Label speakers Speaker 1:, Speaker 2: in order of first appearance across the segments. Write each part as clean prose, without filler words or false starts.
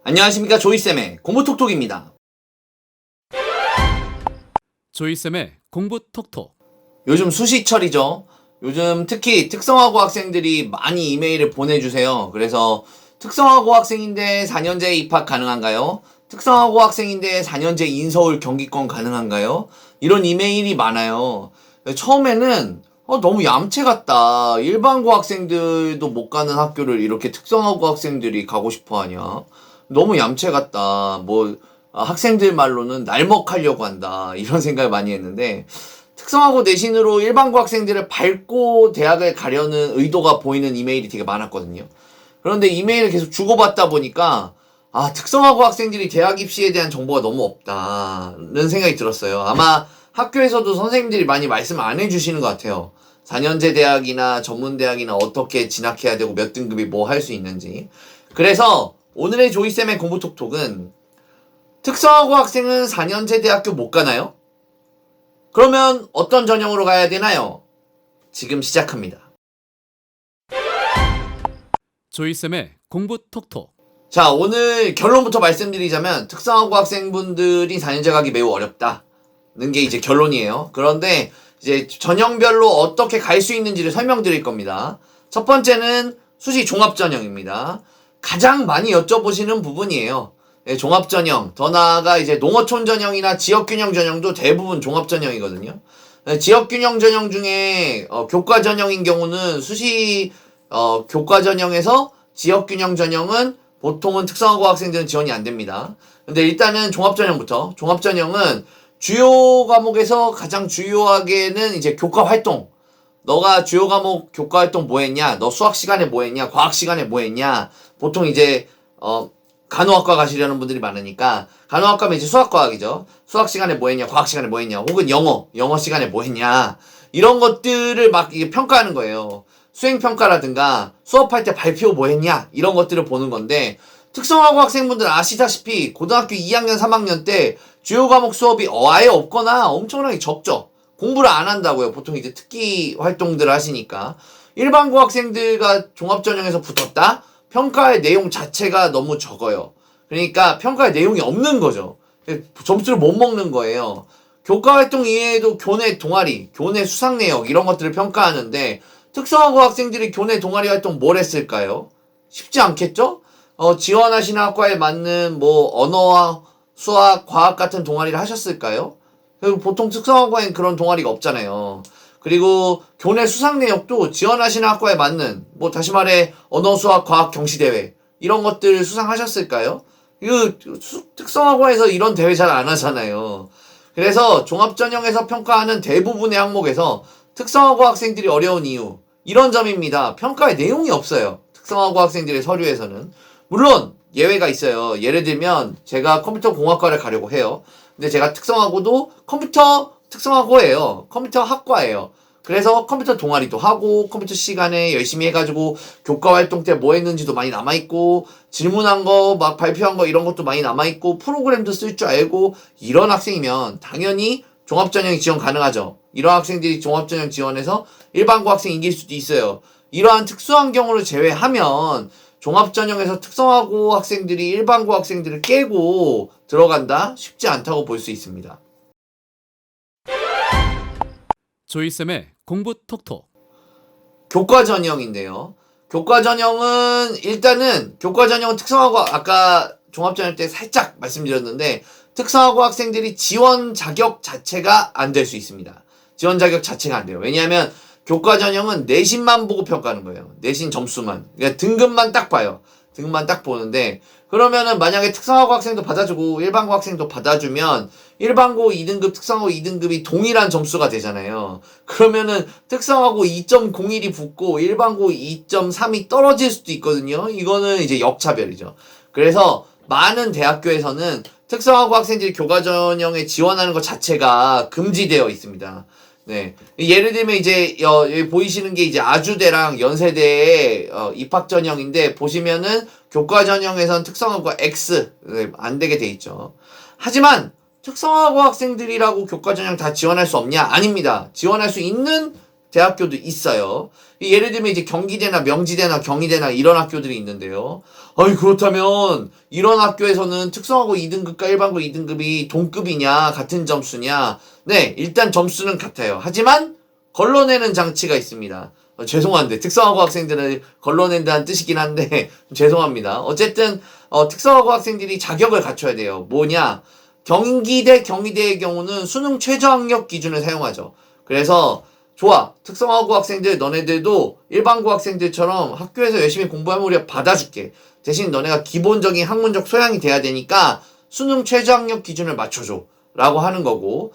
Speaker 1: 안녕하십니까, 조이쌤의 공부톡톡입니다.
Speaker 2: 조이쌤의 공부 톡톡.
Speaker 1: 요즘 수시철이죠. 요즘 특히 특성화고 학생들이 많이 이메일을 보내주세요. 그래서 특성화고 학생인데 4년제 입학 가능한가요? 특성화고 학생인데 4년제 인서울 경기권 가능한가요? 이런 이메일이 많아요. 처음에는 너무 얌체 같다. 일반고 학생들도 못 가는 학교를 이렇게 특성화고 학생들이 가고 싶어 하냐. 너무 얌체 같다. 학생들 말로는 날먹하려고 한다. 이런 생각을 많이 했는데, 특성화고 내신으로 일반고 학생들을 밟고 대학을 가려는 의도가 보이는 이메일이 되게 많았거든요. 그런데 이메일을 계속 주고받다 보니까, 특성화고 학생들이 대학 입시에 대한 정보가 너무 없다는 생각이 들었어요. 아마 학교에서도 선생님들이 많이 말씀 안 해주시는 것 같아요. 4년제 대학이나 전문대학이나 어떻게 진학해야 되고 몇 등급이 뭐 할 수 있는지. 그래서 오늘의 조이쌤의 공부톡톡은 특성화고 학생은 4년제 대학교 못 가나요? 그러면 어떤 전형으로 가야 되나요? 지금 시작합니다.
Speaker 2: 조이쌤의 공부 톡톡.
Speaker 1: 자, 오늘 결론부터 말씀드리자면 특성화고 학생분들이 4년제 가기 매우 어렵다는 게 이제 결론이에요. 그런데 이제 전형별로 어떻게 갈 수 있는지를 설명드릴 겁니다. 첫 번째는 수시 종합전형입니다. 가장 많이 여쭤보시는 부분이에요. 네, 종합전형, 더 나아가 이제 농어촌 전형이나 지역균형 전형도 대부분 종합전형이거든요. 네, 지역균형 전형 중에 교과 전형인 경우는 수시 교과 전형에서 지역균형 전형은 보통은 특성화고 학생들은 지원이 안 됩니다. 근데 일단은 종합전형부터. 종합전형은 주요 과목에서 가장 주요하게는 이제 교과 활동. 너가 주요 과목 교과 활동 뭐 했냐? 너 수학 시간에 뭐 했냐? 과학 시간에 뭐 했냐? 보통 이제 간호학과 가시려는 분들이 많으니까 간호학과면 이제 수학과학이죠. 수학 시간에 뭐 했냐? 과학 시간에 뭐 했냐? 혹은 영어 시간에 뭐 했냐? 이런 것들을 막 이게 평가하는 거예요. 수행평가라든가 수업할 때 발표 뭐 했냐? 이런 것들을 보는 건데 특성화고 학생분들 아시다시피 고등학교 2학년, 3학년 때 주요 과목 수업이 아예 없거나 엄청나게 적죠. 공부를 안 한다고요. 보통 이제 특기 활동들을 하시니까. 일반고 학생들과 종합전형에서 붙었다? 평가의 내용 자체가 너무 적어요. 그러니까 평가의 내용이 없는 거죠. 점수를 못 먹는 거예요. 교과활동 이외에도 교내 동아리, 교내 수상 내역 이런 것들을 평가하는데 특성화고 학생들이 교내 동아리 활동 뭘 했을까요? 쉽지 않겠죠? 지원하시는 학과에 맞는 언어와 수학, 과학 같은 동아리를 하셨을까요? 보통 특성화고엔 그런 동아리가 없잖아요. 그리고 교내 수상 내역도 지원하시는 학과에 맞는 다시 말해 언어, 수학, 과학 경시대회 이런 것들 수상하셨을까요? 특성화고에서 이런 대회 잘 안 하잖아요. 그래서 종합전형에서 평가하는 대부분의 항목에서 특성화고 학생들이 어려운 이유 이런 점입니다. 평가의 내용이 없어요. 특성화고 학생들의 서류에서는. 물론 예외가 있어요. 예를 들면 제가 컴퓨터 공학과를 가려고 해요. 근데 제가 특성화고도 컴퓨터 특성화고예요. 컴퓨터 학과예요. 그래서 컴퓨터 동아리도 하고 컴퓨터 시간에 열심히 해가지고 교과 활동 때 뭐 했는지도 많이 남아있고 질문한 거 막 발표한 거 이런 것도 많이 남아있고 프로그램도 쓸 줄 알고 이런 학생이면 당연히 종합전형 지원 가능하죠. 이런 학생들이 종합전형 지원해서 일반고 학생 이길 수도 있어요. 이러한 특수한 경우를 제외하면 종합전형에서 특성화고 학생들이 일반고 학생들을 깨고 들어간다? 쉽지 않다고 볼 수 있습니다.
Speaker 2: 조이쌤의 공부 톡톡.
Speaker 1: 교과 전형인데요. 교과 전형은 특성화고 아까 종합전형 때 살짝 말씀드렸는데 특성화고 학생들이 지원 자격 자체가 안 될 수 있습니다. 지원 자격 자체가 안 돼요. 왜냐하면 교과 전형은 내신만 보고 평가하는 거예요. 내신 점수만. 그러니까 등급만 딱 봐요. 등급만 딱 보는데 그러면은 만약에 특성화고 학생도 받아주고 일반고 학생도 받아주면 일반고 2등급, 특성화고 2등급이 동일한 점수가 되잖아요. 그러면은 특성화고 2.01이 붙고 일반고 2.3이 떨어질 수도 있거든요. 이거는 이제 역차별이죠. 그래서 많은 대학교에서는 특성화고 학생들이 교과 전형에 지원하는 것 자체가 금지되어 있습니다. 네. 예를 들면 이제 여기 보이시는 게 이제 아주대랑 연세대의 입학 전형인데 보시면은 교과 전형에선 특성화고 X 안 되게 돼 있죠. 하지만 특성화고 학생들이라고 교과 전형 다 지원할 수 없냐? 아닙니다. 지원할 수 있는 대학교도 있어요. 예를 들면 이제 경기대나 명지대나 경희대나 이런 학교들이 있는데요. 아니 그렇다면 이런 학교에서는 특성화고 2등급과 일반고 2등급이 동급이냐 같은 점수냐? 네, 일단 점수는 같아요. 하지만 걸러내는 장치가 있습니다. 죄송한데 특성화고 학생들을 걸러낸다는 뜻이긴 한데 죄송합니다. 어쨌든 특성화고 학생들이 자격을 갖춰야 돼요. 뭐냐? 경기대, 경희대의 경우는 수능 최저학력 기준을 사용하죠. 그래서 좋아. 특성화고 학생들 너네들도 일반고 학생들처럼 학교에서 열심히 공부하면 우리가 받아줄게. 대신 너네가 기본적인 학문적 소양이 돼야 되니까 수능 최저학력 기준을 맞춰줘. 라고 하는 거고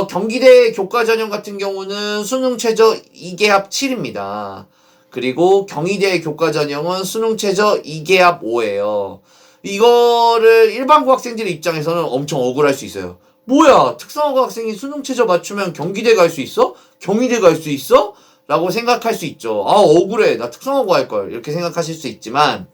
Speaker 1: 경기대 교과전형 같은 경우는 수능 최저 2개합 7입니다. 그리고 경희대 교과전형은 수능 최저 2개합 5예요. 이거를 일반고 학생들의 입장에서는 엄청 억울할 수 있어요. 뭐야, 특성화고 학생이 수능 최저 맞추면 경기대 갈 수 있어? 경희대 갈 수 있어? 라고 생각할 수 있죠. 아, 억울해. 나 특성화고 할 걸. 이렇게 생각하실 수 있지만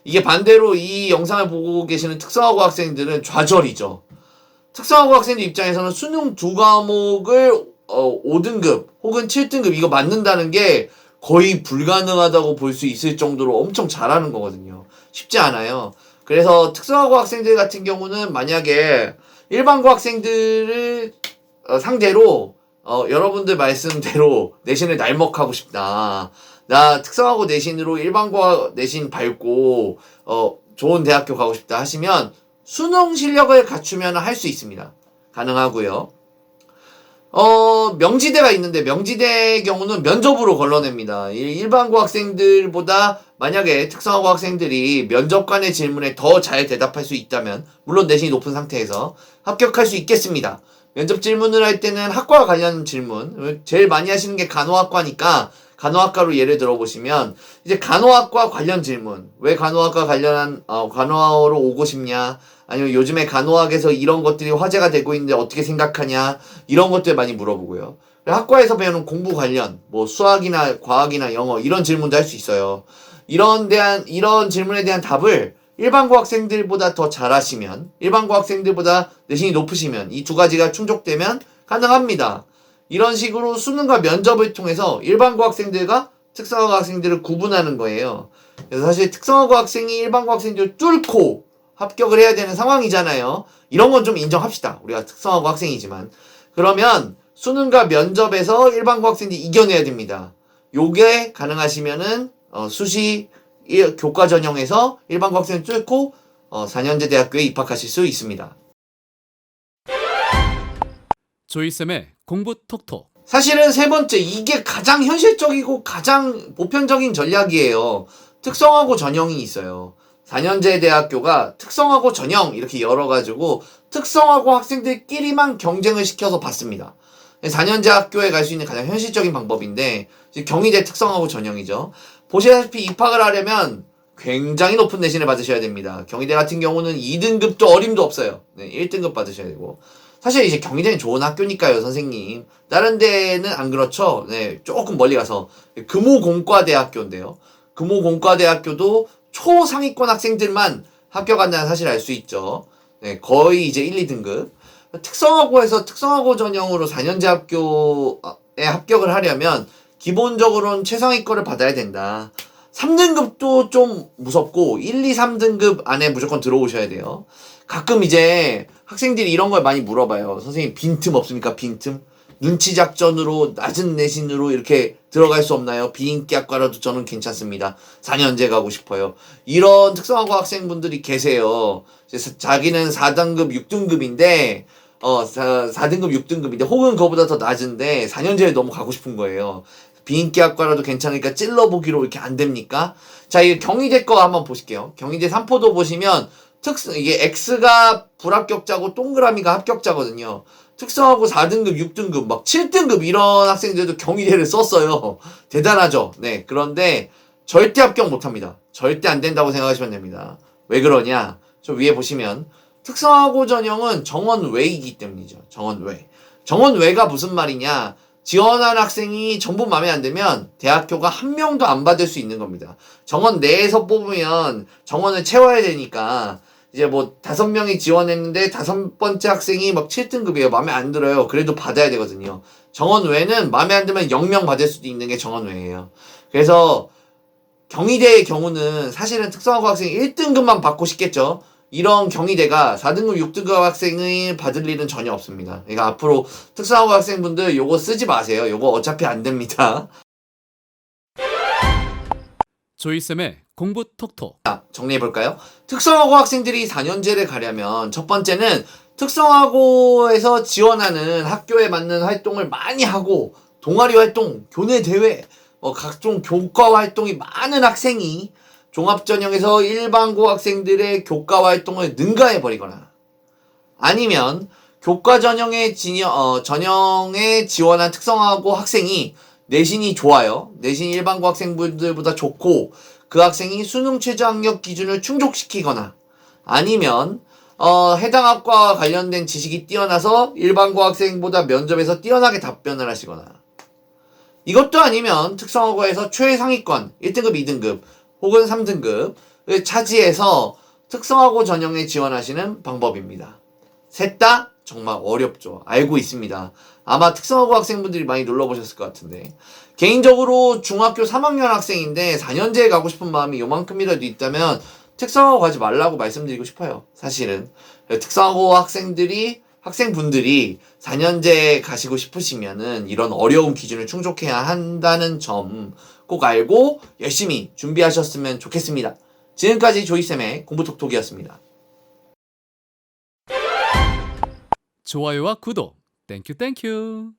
Speaker 1: 이게 반대로 이 영상을 보고 계시는 특성화고 학생들은 좌절이죠. 특성화고 학생들 입장에서는 수능 두 과목을 5등급 혹은 7등급 이거 맞는다는 게 거의 불가능하다고 볼 수 있을 정도로 엄청 잘하는 거거든요. 쉽지 않아요. 그래서 특성화고 학생들 같은 경우는 만약에 일반고 학생들을 상대로 여러분들 말씀대로 내신을 날먹하고 싶다. 나 특성화고 내신으로 일반고 내신 밟고 좋은 대학교 가고 싶다 하시면 수능 실력을 갖추면 할 수 있습니다. 가능하고요. 명지대가 있는데 명지대의 경우는 면접으로 걸러냅니다. 일반고 학생들보다 만약에 특성화고 학생들이 면접관의 질문에 더 잘 대답할 수 있다면 물론 내신이 높은 상태에서 합격할 수 있겠습니다. 면접 질문을 할 때는 학과 관련 질문 제일 많이 하시는 게 간호학과니까 간호학과로 예를 들어보시면 이제 간호학과 관련 질문 왜 간호학과 관련한 간호학으로 오고 싶냐 아니면 요즘에 간호학에서 이런 것들이 화제가 되고 있는데 어떻게 생각하냐 이런 것들 많이 물어보고요. 학과에서 배우는 공부 관련 뭐 수학이나 과학이나 영어 이런 질문도 할 수 있어요. 이런 질문에 대한 답을 일반고 학생들보다 더 잘하시면 일반고 학생들보다 내신이 높으시면 이 두 가지가 충족되면 가능합니다. 이런 식으로 수능과 면접을 통해서 일반고 학생들과 특성화고 학생들을 구분하는 거예요. 그래서 사실 특성화고 학생이 일반고 학생들을 뚫고 합격을 해야 되는 상황이잖아요. 이런 건 좀 인정합시다. 우리가 특성화고 학생이지만. 그러면 수능과 면접에서 일반고 학생들이 이겨내야 됩니다. 요게 가능하시면은 수시 교과 전형에서 일반고 학생을 뚫고 4년제 대학교에 입학하실 수 있습니다.
Speaker 2: 조이쌤의 공부 톡톡.
Speaker 1: 사실은 세 번째 이게 가장 현실적이고 가장 보편적인 전략이에요. 특성화고 전형이 있어요. 4년제 대학교가 특성화고 전형 이렇게 열어가지고 특성화고 학생들끼리만 경쟁을 시켜서 받습니다. 4년제 학교에 갈 수 있는 가장 현실적인 방법인데 경희대 특성화고 전형이죠. 보시다시피 입학을 하려면 굉장히 높은 내신을 받으셔야 됩니다. 경희대 같은 경우는 2등급도 어림도 없어요. 네, 1등급 받으셔야 되고 사실 이제 경희대는 좋은 학교니까요, 선생님. 다른 데는 안 그렇죠. 네, 조금 멀리 가서 금호공과대학교인데요. 금호공과대학교도 초상위권 학생들만 합격한다는 사실을 알 수 있죠. 네, 거의 이제 1, 2등급. 특성화고에서 특성화고 전형으로 4년제 학교에 합격을 하려면 기본적으로는 최상위권을 받아야 된다. 3등급도 좀 무섭고 1, 2, 3등급 안에 무조건 들어오셔야 돼요. 가끔 이제 학생들이 이런 걸 많이 물어봐요. 선생님 빈틈 없습니까? 빈틈? 눈치 작전으로 낮은 내신으로 이렇게 들어갈 수 없나요? 비인기 학과라도 저는 괜찮습니다. 4년제 가고 싶어요. 이런 특성화고 학생분들이 계세요. 자기는 4등급, 6등급인데 4등급, 6등급인데 혹은 그거보다 더 낮은데 4년제에 너무 가고 싶은 거예요. 비인기 학과라도 괜찮으니까 찔러보기로 이렇게 안 됩니까? 자, 이 경희대 거 한번 보실게요. 경희대 삼포도 보시면 이게 X가 불합격자고 동그라미가 합격자거든요. 특성화고 4등급, 6등급, 막 7등급 이런 학생들도 경희대를 썼어요. 대단하죠? 네. 그런데 절대 합격 못 합니다. 절대 안 된다고 생각하시면 됩니다. 왜 그러냐? 저 위에 보시면 특성화고 전형은 정원외이기 때문이죠. 정원외. 정원외가 무슨 말이냐? 지원한 학생이 전부 마음에 안 들면 대학교가 한 명도 안 받을 수 있는 겁니다. 정원 내에서 뽑으면 정원을 채워야 되니까 이제 뭐 5명이 지원했는데 5번째 학생이 막 7등급이에요. 마음에 안 들어요. 그래도 받아야 되거든요. 정원외는 마음에 안 들면 0명 받을 수도 있는 게 정원외예요. 그래서 경희대의 경우는 사실은 특성화고 학생이 1등급만 받고 싶겠죠. 이런 경희대가 4등급, 6등급 학생을 받을 일은 전혀 없습니다. 그러니까 앞으로 특성화고 학생분들 요거 쓰지 마세요. 요거 어차피 안 됩니다.
Speaker 2: 조이쌤의 공부 톡톡.
Speaker 1: 정리해볼까요? 특성화고 학생들이 4년제를 가려면 첫 번째는 특성화고에서 지원하는 학교에 맞는 활동을 많이 하고 동아리 활동, 교내 대회, 각종 교과 활동이 많은 학생이 종합전형에서 일반고 학생들의 교과 활동을 능가해버리거나 아니면 교과 전형에 지원한 특성화고 학생이 내신이 좋아요. 내신 일반고 학생분들보다 좋고 그 학생이 수능 최저학력 기준을 충족시키거나 아니면 해당 학과와 관련된 지식이 뛰어나서 일반고 학생보다 면접에서 뛰어나게 답변을 하시거나 이것도 아니면 특성화고에서 최상위권 1등급, 2등급 혹은 3등급을 차지해서 특성화고 전형에 지원하시는 방법입니다. 셋 다 정말 어렵죠. 알고 있습니다. 아마 특성화고 학생분들이 많이 눌러보셨을 것 같은데 개인적으로 중학교 3학년 학생인데 4년제에 가고 싶은 마음이 요만큼이라도 있다면 특성화고 가지 말라고 말씀드리고 싶어요. 사실은 특성화고 학생분들이 4년제 가시고 싶으시면은 이런 어려운 기준을 충족해야 한다는 점 꼭 알고 열심히 준비하셨으면 좋겠습니다. 지금까지 조이쌤의 공부톡톡이었습니다.
Speaker 2: 좋아요와 구독. 땡큐 땡큐.